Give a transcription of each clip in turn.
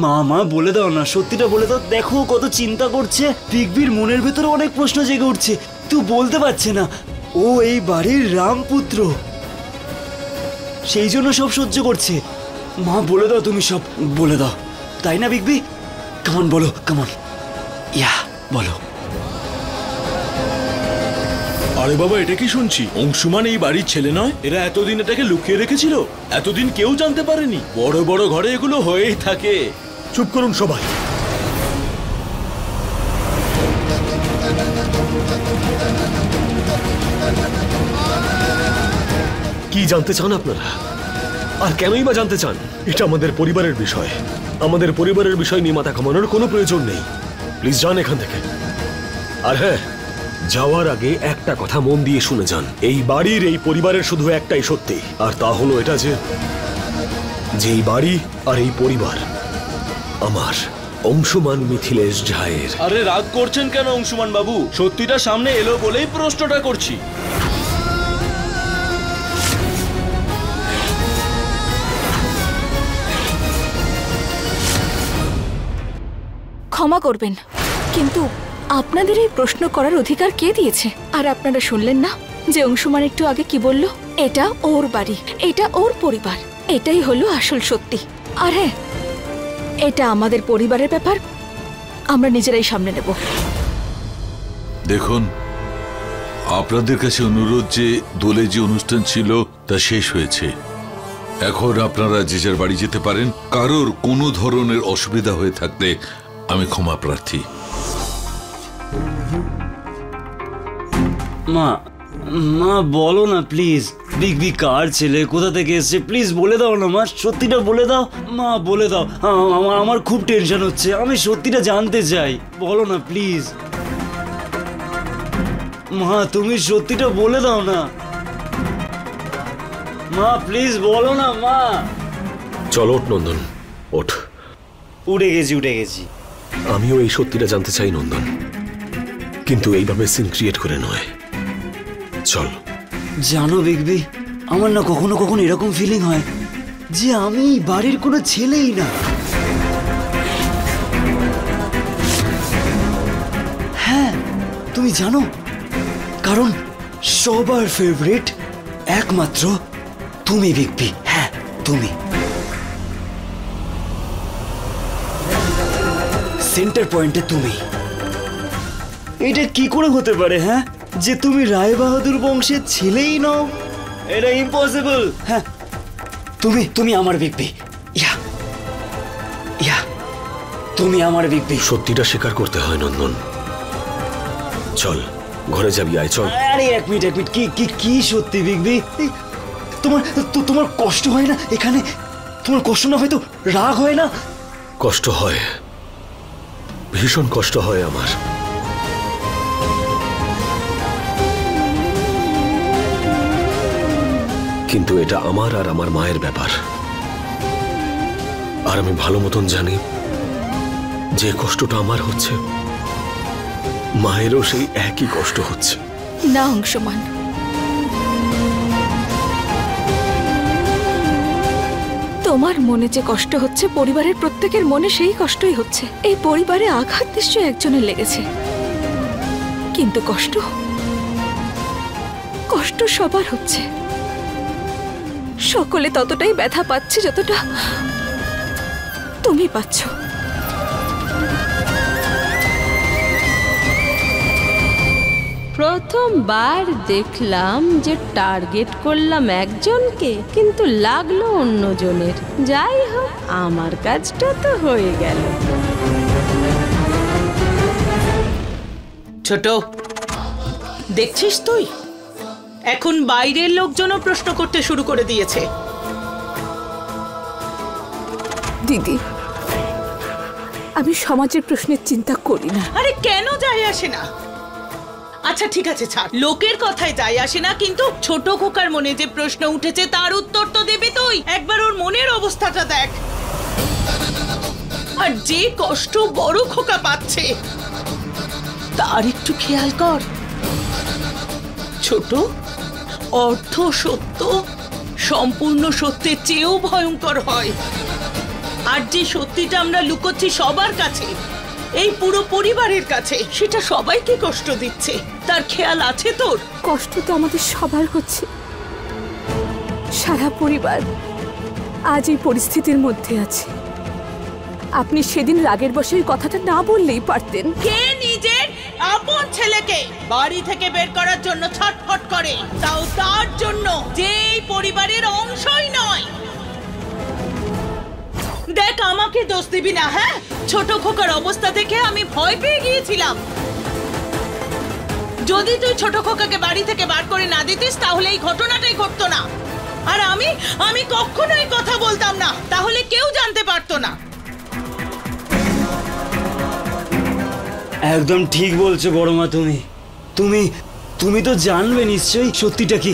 মা মা বলে দাও না, সত্যিটা বলে দাও। দেখো কত চিন্তা করছে, বিগবির মনের ভেতরে অনেক প্রশ্ন জেগে উঠছে, তুই বলতে পারছে না। ও এই বাড়ির রামপুত্র, সেই জন্য সব সহ্য করছে। মা বলে দাও, তুমি সব বলে দাও, তাই না বিগবি? কেমন বলো, কেমন? ইয়া বলো। আরে বাবা, এটা কি শুনছি? অংশুমান এই বাড়ির ছেলে নয়? এরা এতদিন এটাকে লুকিয়ে রেখেছিল, এতদিন কেউ জানতে পারেনি। বড় বড় ঘরে এগুলো হয়েই থাকে। চুপ করুন সবাই। কি জানতে চান আপনারা? আর কেনই বা জানতে চান? এটা আমাদের পরিবারের বিষয়। আমাদের পরিবারের বিষয় নিয়ে মাথা ঘামানোর কোনো প্রয়োজন নেই। প্লিজ যান এখান থেকে। আর হ্যাঁ, যাওয়ার আগে একটা কথা মন দিয়ে শুনে যান। এই বাড়ির, এই পরিবারের শুধু একটাই সত্যি, আর তা হলো এটা যে এই বাড়ি আর এই পরিবার আমার, অংশুমান মিথিলেশ ঝায়ের। আরে রাগ করছেন কেন অংশুমান বাবু? সত্যিটা সামনে এলো বলেই প্রশ্নটা করছি। ক্ষমা করবেন, কিন্তু আপনাদের এই প্রশ্ন করার অধিকার কে দিয়েছে? আর আপনারা শুনলেন না যে অংশুমান একটু আগে কি বলল? এটা ওর বাড়ি, এটা ওর পরিবার, এটাই হলো আসল সত্যি। আর হ্যাঁ, এটা আমাদের পরিবারের ব্যাপার, আমরা নিজেরাই সামনে নেব। দেখুন, আপনাদের কাছে অনুরোধ যে দোলে যে অনুষ্ঠান ছিল তা শেষ হয়েছে। এখন আপনারা যে যার বাড়ি যেতে পারেন। কারোর কোনো ধরনের অসুবিধা হয়ে থাকলে আমি ক্ষমা প্রার্থী। মা মা বলো না প্লিজ, বিগবি কার ছেলে, কোথা থেকে এসছে? প্লিজ বলে দাও না মা, সত্যিটা বলে দাও মা, বলে দাও। আমার খুব টেনশন হচ্ছে, আমি সত্যিটা জানতে চাই, বলো না প্লিজ। মা তুমি সত্যিটা বলে দাও না মা, প্লিজ বলো না মা। চলো ওঠ নন্দন, ওঠ। উঠে গেছি। আমিও এই সত্যিটা জানতে চাই নন্দন, কিন্তু এইভাবে সিন ক্রিয়েট করে নয়। চল। জানো বিগবি, আমার না কখনো কখনো এরকম ফিলিং হয় যে আমি বাড়ির কোনো ছেলেই না। হ্যাঁ, তুমি জানো, কারণ সবার ফেভারিট একমাত্র তুমি বিগবি। হ্যাঁ, তুমি সেন্টার পয়েন্টে, তুমি। এটা কি করে হতে পারে হ্যাঁ, যে তুমি রায় বাহাদুর বংশের ছেলেই নও? এটা ইম্পসিবল। হ্যাঁ, তুমি আমার বিগবি। ইয়া ইয়া তুমি আমার বিগবি। সত্যিটা স্বীকার করতে হয় নন্দন। চল ঘরে যাবি, আয় চল। আরে এক মিনিট, কি সত্যি বিগবি? তোমার কষ্ট হয় না এখানে? তোমার কষ্ট না হয় তো রাগ হয় না? কষ্ট হয়, ভীষণ কষ্ট হয় আমার। কিন্তু এটা আমার আর আমার মায়ের ব্যাপার, আর আমি ভালো মতন জানি যে কষ্টটা আমার হচ্ছে, মায়েরও সেই একই কষ্ট হচ্ছে। না অংশুমান, তোমার মনে যে কষ্ট হচ্ছে, পরিবারের প্রত্যেকের মনে সেই কষ্টই হচ্ছে। এই পরিবারে আঘাত নিশ্চয়ই একজনের লেগেছে, কিন্তু কষ্ট সবার হচ্ছে। সকলে ততটাই ব্যথা পাচ্ছে যতটা তুমি পাচ্ছ। প্রথমবার দেখলাম যে টার্গেট করলাম একজনকে, কিন্তু লাগলো অন্যজনের। যাই হোক, আমার কাজটা তো হয়ে গেল। ছোট, দেখছিস তুই, এখন বাইরের লোকজনও প্রশ্ন করতে শুরু করে দিয়েছে। দিদি, আমি সমাজের প্রশ্নের চিন্তা করি না। আরে কেন যায় আসে না? আচ্ছা ঠিক আছে, ছাড়, লোকের কথায় যায় আসে না, কিন্তু ছোট খোকার মনে যে প্রশ্ন উঠেছে তার উত্তর তো দেবে তুই। একবার ওর মনের অবস্থাটা দেখ, আর যে কষ্ট বড় খোকা পাচ্ছে তার একটু খেয়াল কর। ছোট, অর্ধ সত্য সম্পূর্ণ সত্যের চেয়েও ভয়ঙ্কর হয়। আর যে সত্যিটা আমরা লুকোচ্ছি সবার কাছে, এই পুরো পরিবারের কাছে, সেটা সবাইকে কষ্ট দিচ্ছে। তার খেয়াল আছে তোর? কষ্ট তো আমাদের সবার হচ্ছে। সারা পরিবার আজ এই পরিস্থিতির মধ্যে আছে। আপনি সেদিন রাগের বশে ওই কথাটা না বললেই পারতেন। কে নিজের আপন ছেলেকে বাড়ি থেকে বের করার জন্য ছটফট করে, তাও তার জন্য যে এই পরিবারের অংশই নয়। দেখ, আমাকে দোষ দিবি না। হ্যাঁ, ছোট খোকার অবস্থা দেখে আমি ভয় পেয়ে গিয়েছিলাম। যদি তুই ছোট খোকাকে বাড়ি থেকে বার করে না দিতিস তাহলে এই ঘটনাটাই ঘটতো না। আর আমি কখনোই কথা বলতাম না, তাহলে কেউ জানতে পারতো না। একদম ঠিক বলছো বড় মা। তুমি তুমি তো জানবে নিশ্চয়ই সত্যিটা কি।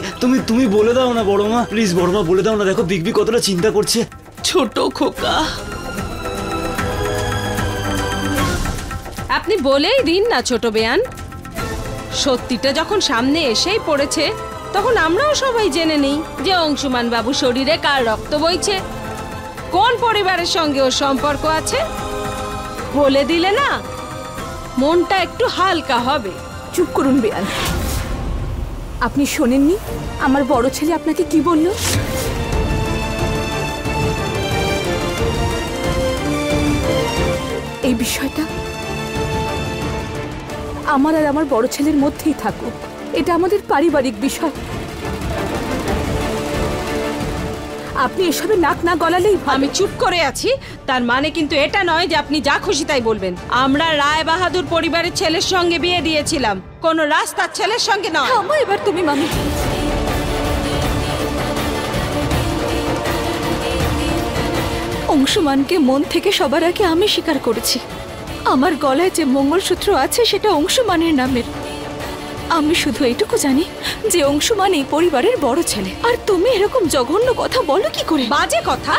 তুমি বলে দাও না বড় মা, প্লিজ বড় মা বলে দাও না। দেখো বিগ বি কতটা চিন্তা করছে। ছোট খোকা, আপনি বলেই দিন না ছোট বেয়ান। সত্যিটা যখন সামনে এসেই পড়েছে তখন আমরাও সবাই জেনে নিই যে অংশুমান বাবু শরীরে কার রক্ত বইছে, কোন পরিবারের সঙ্গে ওর সম্পর্ক আছে। বলে দিলে না মনটা একটু হালকা হবে। চুপ করুন বেয়ান। আপনি শোনেননি আমার বড় ছেলে আপনাকে কি বলল? এই বিষয়টা আমার আর আমার বড় ছেলের মধ্যেই থাকুক। এটা আমাদের পারিবারিক বিষয়। আপনি এসবে নাক না গলালেই ভালো। আমি চুপ করে আছি তার মানে কিন্তু এটা নয় যে আপনি যা খুশি তাই বলবেন। আমরা রায় বাহাদুর পরিবারের ছেলের সঙ্গে বিয়ে দিয়েছিলাম, কোনো রাস্তার ছেলের সঙ্গে নয়। থামো এবার তুমি মামি। অংশুমানকে মন থেকে সবার আগে আমি স্বীকার করেছি। আমার গলায় যে মঙ্গলসূত্র আছে সেটা অংশুমানের নামের। আমি শুধু এইটুকু জানি যে অংশুমান এই পরিবারের বড় ছেলে। আর তুমি এরকম জঘন্য কথা বলো কি করে? বাজে কথা?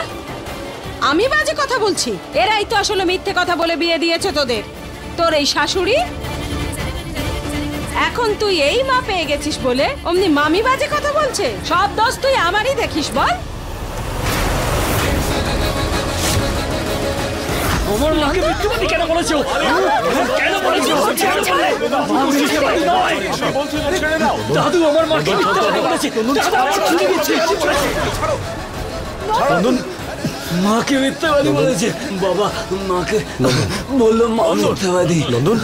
আমি বাজে কথা বলছি? এরাই তো আসলে মিথ্যে কথা বলে বিয়ে দিয়েছে তোদের। তোর এই শাশুড়ি। এখন তুই এই মা পেয়ে গেছিস বলে অমনি মামি বাজে কথা বলছে? সব দোষ তুই আমারই দেখিস বল। আমার মাকে মিথ্যুবাদী কেন বলেছো? কেন বলেছো? দাদু আমার মাকে মিথ্যুবাদী বলেছে। মাকে মিথ্যাবাদী বলেছে। বাবা মাকে বললো মা মিথ্যাবাদী। নন্দন,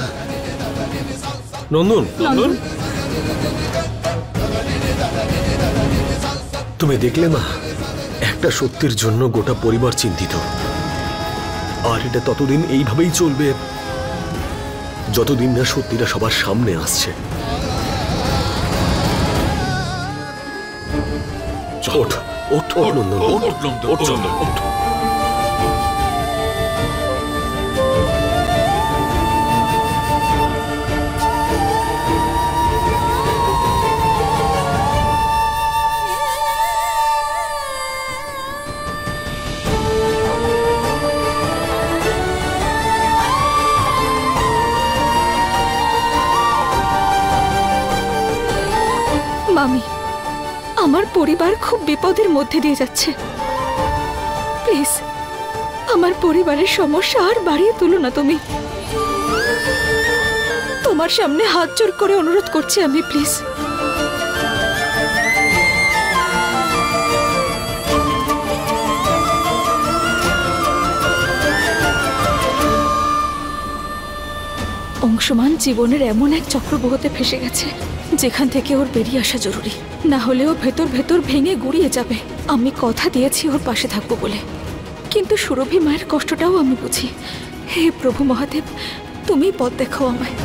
নন্দন, নন্দন, তুমি দেখলে মা, একটা সত্যের জন্য গোটা পরিবার চিন্তিত। আর এটা ততদিন এইভাবেই চলবে যতদিন না সত্যিটা সবার সামনে আসছে। ওঠ, ওঠ, ওঠ নন্দন, ওঠ, ওঠ নন্দন, ওঠ। মামি, আমার পরিবার খুব বিপদের মধ্যে দিয়ে যাচ্ছে। প্লিজ আমার পরিবারের সমস্যা আর বাড়িয়ে তুলো না তুমি। তোমার সামনে হাত জোর করে অনুরোধ করছি আমি, প্লিজ। অংশুমান জীবনের এমন এক চক্রব্যূহতে ফেসে গেছে যেখান থেকে ওর বেরিয়ে আসা জরুরি। না হলে ও ভেতর ভেতর ভেঙে গুড়িয়ে যাবে। আমি কথা দিয়েছি ওর পাশে থাকবো বলে, কিন্তু সুরভি মায়ের কষ্টটাও আমি বুঝি। হে প্রভু মহাদেব, তুমি পথ দেখাও আমায়।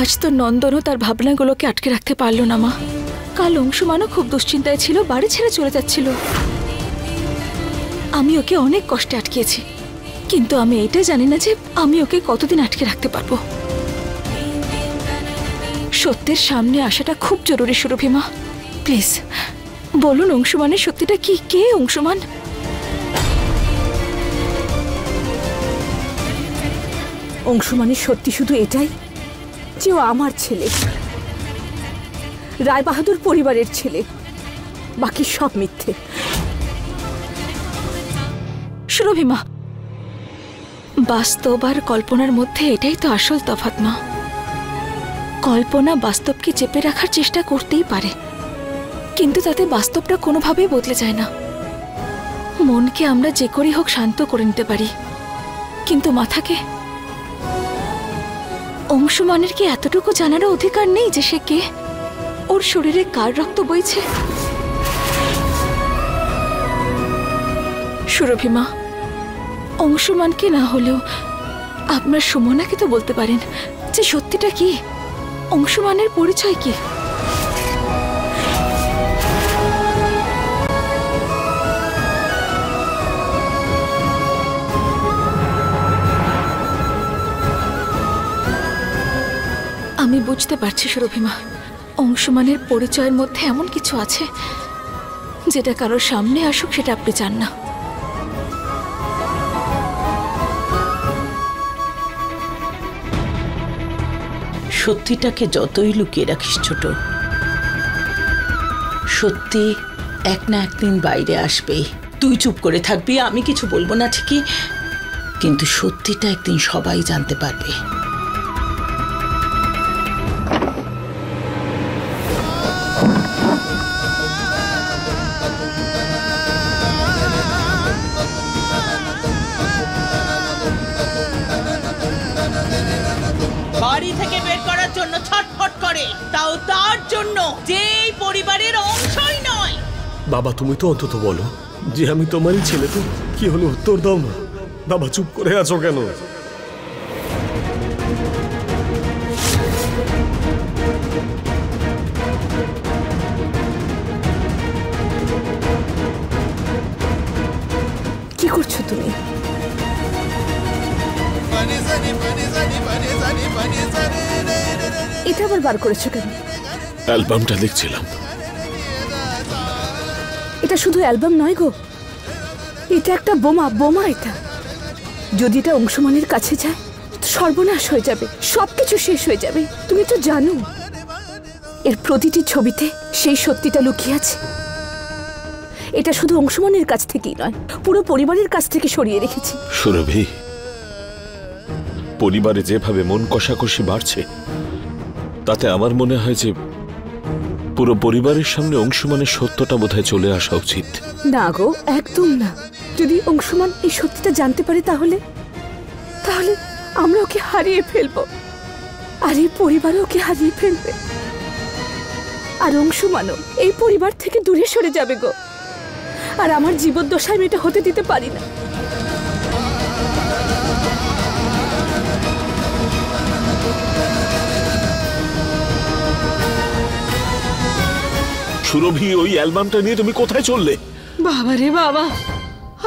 আজ তো নন্দনও তার ভাবনাগুলোকে আটকে রাখতে পারলো না মা। কাল অংশুমানও খুব দুশ্চিন্তায় ছিল, বাড়ি ছেড়ে চলে যাচ্ছিল। আমি ওকে অনেক কষ্টে আটকেছি, কিন্তু আমি এটাই জানি না যে আমি ওকে কতদিন আটকে রাখতে পারবো। সত্যের সামনে আসাটা খুব জরুরি সুরভিমা। প্লিজ বলুন অংশুমানের সত্যিটা কি? কে অংশুমান? অংশুমানের সত্যি শুধু এটাই যে ও আমার ছেলে, রায়বাহাদুর পরিবারের ছেলে। বাকি সব মিথ্যে। সুরভিমা, বাস্তব আর কল্পনার মধ্যে এটাই তো আসল তফাৎ মা। কল্পনা বাস্তবকে চেপে রাখার চেষ্টা করতেই পারে, কিন্তু তাতে বাস্তবটা কোনোভাবেই বদলে যায় না। মনকে আমরা যে করেই হোক শান্ত করে নিতে পারি, কিন্তু মাথাকে? অংশুমানের কি এতটুকু জানারও অধিকার নেই যে সে কে, ওর শরীরে কার রক্ত বইছে? সুরভিমা, অংশুমানকে না হলেও আপনার সুমনাকে তো বলতে পারেন যে সত্যিটা কি, অংশুমানের পরিচয় কি। আমি বুঝতে পারছি সুরভিমা, অংশুমানের পরিচয়ের মধ্যে এমন কিছু আছে যেটা কারোর সামনে আসুক সেটা আপনি চান না। সত্যিটাকে যতই লুকিয়ে রাখিস ছোট, সত্যি এক না একদিন বাইরে আসবেই। তুই চুপ করে থাকবি, আমি কিছু বলবো না ঠিকই, কিন্তু সত্যিটা একদিন সবাই জানতে পারবে। বাড়ি থেকে বের করার জন্য ছটফট করে, তাও তার জন্য যে এই পরিবারের অংশই নয়। বাবা, তুমি তো অন্তত বলো যে আমি তোমারই ছেলে। তো কি হলো, উত্তর দাও না। বাবা চুপ করে আছো কেন? কি করছো তুমি? এটা আবার বার করেছো কেন? অ্যালবামটা দেখছিলাম। এটা শুধু অ্যালবাম নয় গো, এটা একটা বোমা। বোমা এটা। যদি এটা অংশুমানের কাছে যায় তো সর্বনাশ হয়ে যাবে, সবকিছু শেষ হয়ে যাবে। তুমি তো জানো এর প্রতিটি ছবিতে সেই সত্যিটা লুকিয়ে আছে। এটা শুধু অংশুমানের কাছ থেকেই নয়, পুরো পরিবারের কাছ থেকে সরিয়ে রেখেছি। সুরভি, পরিবারে যেভাবে মন কষাকষি বাড়ছে তাতে আমার মনে হয় যে পুরো পরিবারের সামনে অংশুমানের সত্যটা বোধহয় চলে আসা উচিত। না গো, একদম না। যদি অংশুমান এই সত্যিটা জানতে পারে তাহলে তাহলে আমরা ওকে হারিয়ে ফেলবো, আর এই পরিবারও ওকে হারিয়ে ফেলবে। আর অংশুমানও এই পরিবার থেকে দূরে সরে যাবে গো। আর আমার জীবদ্দশায় আমি এটা হতে দিতে পারি না। সুরভি, ওই অ্যালবামটা নিয়ে তুমি কোথায় চললে? বাবা রে বাবা,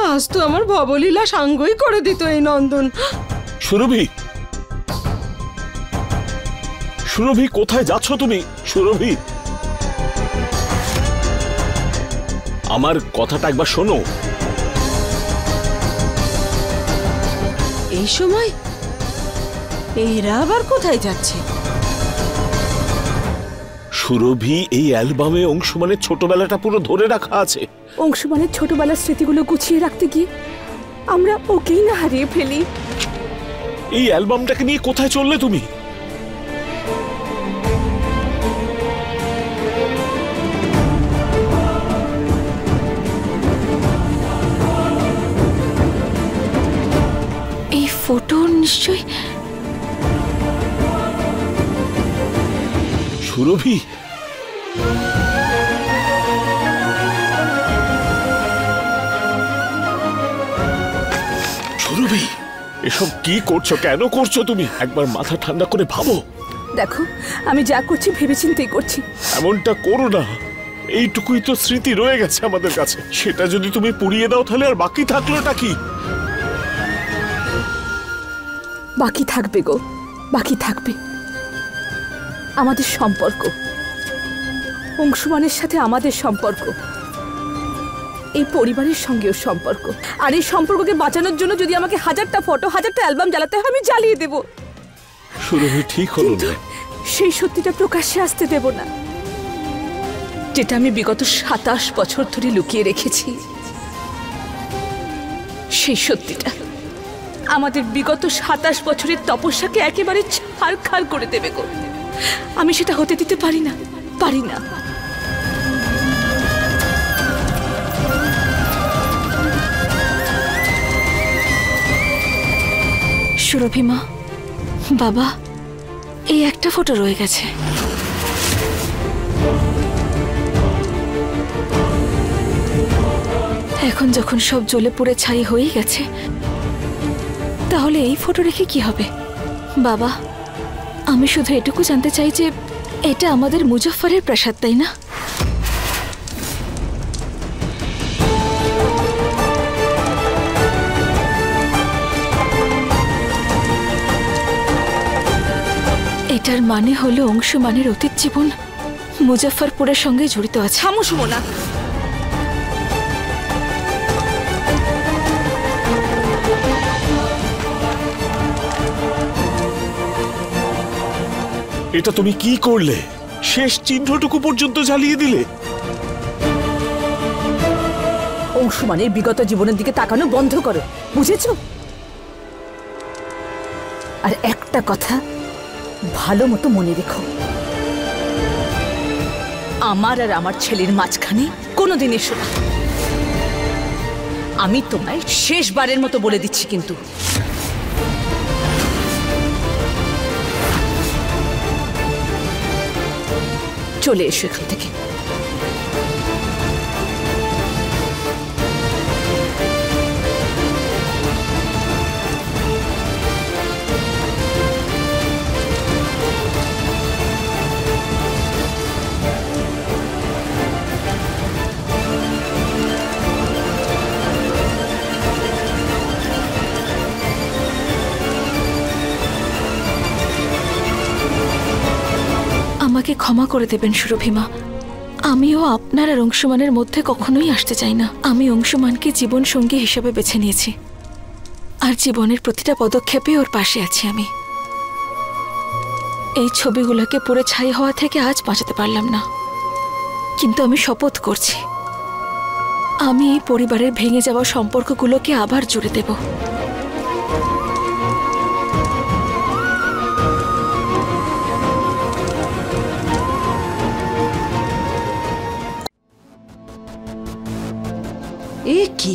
আজ তো আমার ভবলীলা সাঙ্গই করে দিত এই নন্দন। সুরভি, সুরভি কোথায় যাচ্ছ তুমি? সুরভি, আমার কথাটা একবার শোনো। এই সময় এরা আবার কোথায় যাচ্ছে? সুরভি, এই অ্যালবামে অংশুমানের ছোটবেলাটা পুরো ধরে রাখা আছে। অংশুমানের ছোটবেলার স্মৃতিগুলো গুছিয়ে রাখতে গিয়ে আমরা ওকেই না হারিয়ে ফেলি। এই অ্যালবামটাকে নিয়ে কোথায় চললে তুমি? এই ফটো নিশ্চয়ই সুরভি, সুরভি, এসব কি করছো? কেন করছো তুমি? একবার মাথা ঠান্ডা করে ভাবো। দেখো, আমি যা করছি ভেবেচিন্তেই করছি। এমনটা করো না, এইটুকুই তো স্মৃতি রয়ে গেছে আমাদের কাছে, সেটা যদি তুমি পুড়িয়ে দাও তাহলে আর বাকি থাকলোটা কি? বাকি থাকবে গো, বাকি থাকবে আমাদের সম্পর্ক, অংশুমানের সাথে আমাদের সম্পর্ক, এই পরিবারের সঙ্গেও সম্পর্ক। আর এই সম্পর্ককে বাঁচানোর জন্য যদি আমাকে 1000টা ফটো, 1000টা অ্যালবাম জ্বালাতে হয়, আমি জ্বালিয়ে দেব। সুরভি, ঠিক হলো না। সেই সত্যিটা প্রকাশ্যে আসতে দেব না, যেটা আমি বিগত 27 বছর ধরে লুকিয়ে রেখেছি। সেই সত্যিটা আমাদের বিগত 27 বছরের তপস্যাকে একেবারে ছারখার করে দেবে গো। আমি সেটা হতে দিতে পারি না, পারি না। সুরভি মা, বাবা, এই একটা ফটো রয়ে গেছে। এখন যখন সব জ্বলে পুড়ে ছাই হয়ে গেছে, তাহলে এই ফটো রেখে কি হবে? বাবা, আমি শুধু এটুকু জানতে চাই যে এটা আমাদের মুজফফরের প্রাসাদ, তাই না? এটার মানে হলো অংশুমানের অতীত জীবন মুজফফরপুরের সঙ্গে জড়িত আছে। থামো সুমনা, এটা তুমি কি করলে? শেষ চিহ্নটুকু পর্যন্ত জ্বালিয়ে দিলে। অংশুমানের বিগত জীবনের দিকে তাকানো বন্ধ করো, বুঝেছো? আর একটা কথা ভালো মতো মনে রেখো, আমার আর আমার ছেলের মাঝখানে কোনোদিন এসো না। আমি তোমায় শেষবারের মতো বলে দিচ্ছি কিন্তু। চলে এসো এখান থেকে। আমাকে ক্ষমা করে দেবেন সুরভিমা, আমিও আপনার আর অংশুমানের মধ্যে কখনোই আসতে চাই না। আমি অংশুমানকে জীবন সঙ্গী হিসেবে বেছে নিয়েছি, আর জীবনের প্রতিটা পদক্ষেপে ওর পাশে আছি আমি। এই ছবিগুলোকে পুরো ছাই হওয়া থেকে আজ বাঁচাতে পারলাম না, কিন্তু আমি শপথ করছি আমি এই পরিবারের ভেঙে যাওয়া সম্পর্কগুলোকে আবার জুড়ে দেব। এ কি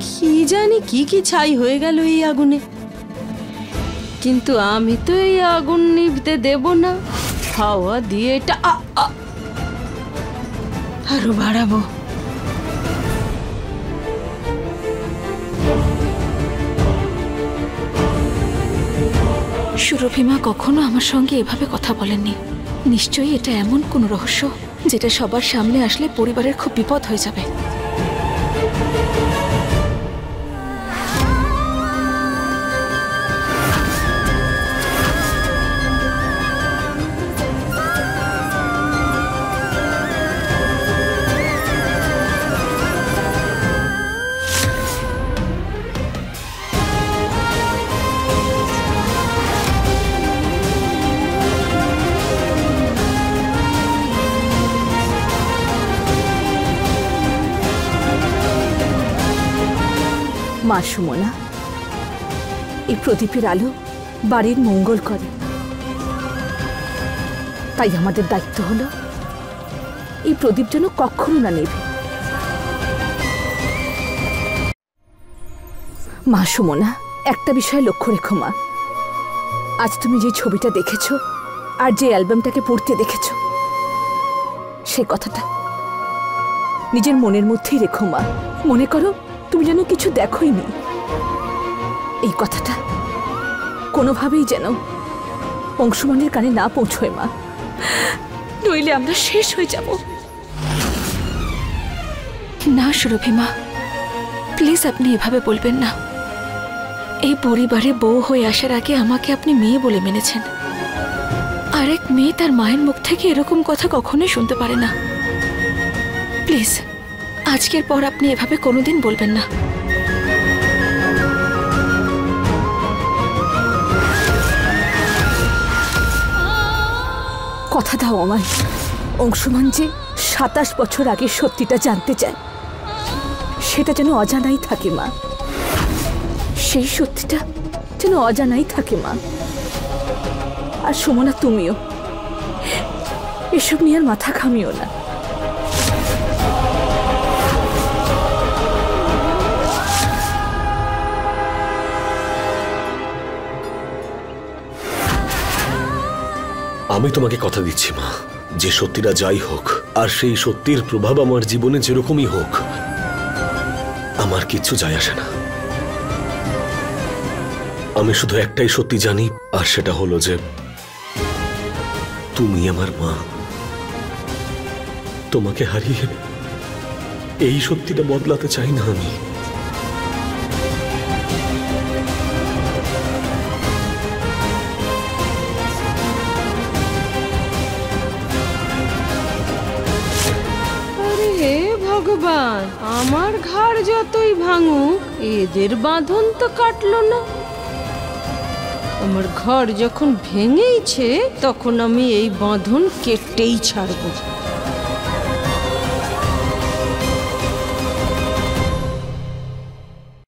কি জানি কি কি ছাই হয়ে গেল এই আগুনে, কিন্তু আমি তো এই আগুন নিভতে দেব না। হাওয়া দিয়ে এটা আরো বাড়াবো। সুরভিমা কখনো আমার সঙ্গে এভাবে কথা বলেননি। নিশ্চয়ই এটা এমন কোনো রহস্য যেটা সবার সামনে আসলে পরিবারের খুব বিপদ হয়ে যাবে। মা সুমনা, এই প্রদীপের আলো বাড়ির মঙ্গল করে, তাই আমাদের দায়িত্ব হলো এই প্রদীপ যেন কখনো না নেবে। মা সুমনা, একটা বিষয় লক্ষ্য রেখো মা, আজ তুমি যে ছবিটা দেখেছো আর যে অ্যালবামটাকে পড়তে দেখেছো, সে কথাটা নিজের মনের মধ্যেই রেখো মা। মনে করো তুমি যেন কিছু দেখোই নি। এই কথাটা কোনোভাবেই যেন অংশুমানের কানে না পৌঁছয় মা, নইলে আমরা শেষ হয়ে যাব। না সুরভি মা, প্লিজ আপনি এভাবে বলবেন না। এই পরিবারে বউ হয়ে আসার আগে আমাকে আপনি মেয়ে বলে মেনেছেন, আর এক মেয়ে তার মায়ের মুখ থেকে এরকম কথা কখনোই শুনতে পারে না। প্লিজ আজকের পর আপনি এভাবে কোনোদিন বলবেন না। কথা দাও আমায়, অংশুমান যে 27 বছর আগে সত্যিটা জানতে চায়, সেটা যেন অজানাই থাকে মা। সেই সত্যিটা যেন অজানাই থাকে মা। আর সুমনা, তুমিও এসব নিয়ে আর মাথা ঘামিও না। আমি তোমাকে কথা দিচ্ছি মা, যে সত্যিটা যাই হোক, আর সেই সত্যির প্রভাব আমার জীবনে যেরকমই হোক, আমার কিচ্ছু যায় আসে না। আমি শুধু একটাই সত্যি জানি, আর সেটা হলো যে তুমি আমার মা। তোমাকে হারিয়ে এই সত্যিটা বদলাতে চাই না আমি। হে ভগবান, আমার ঘাড় যতই ভাঙুক এদের বাঁধন তো কাটলো না। আমার ঘর যখন ভেঙেইছে তখন আমি এই বাঁধন কেটেই ছাড়বো।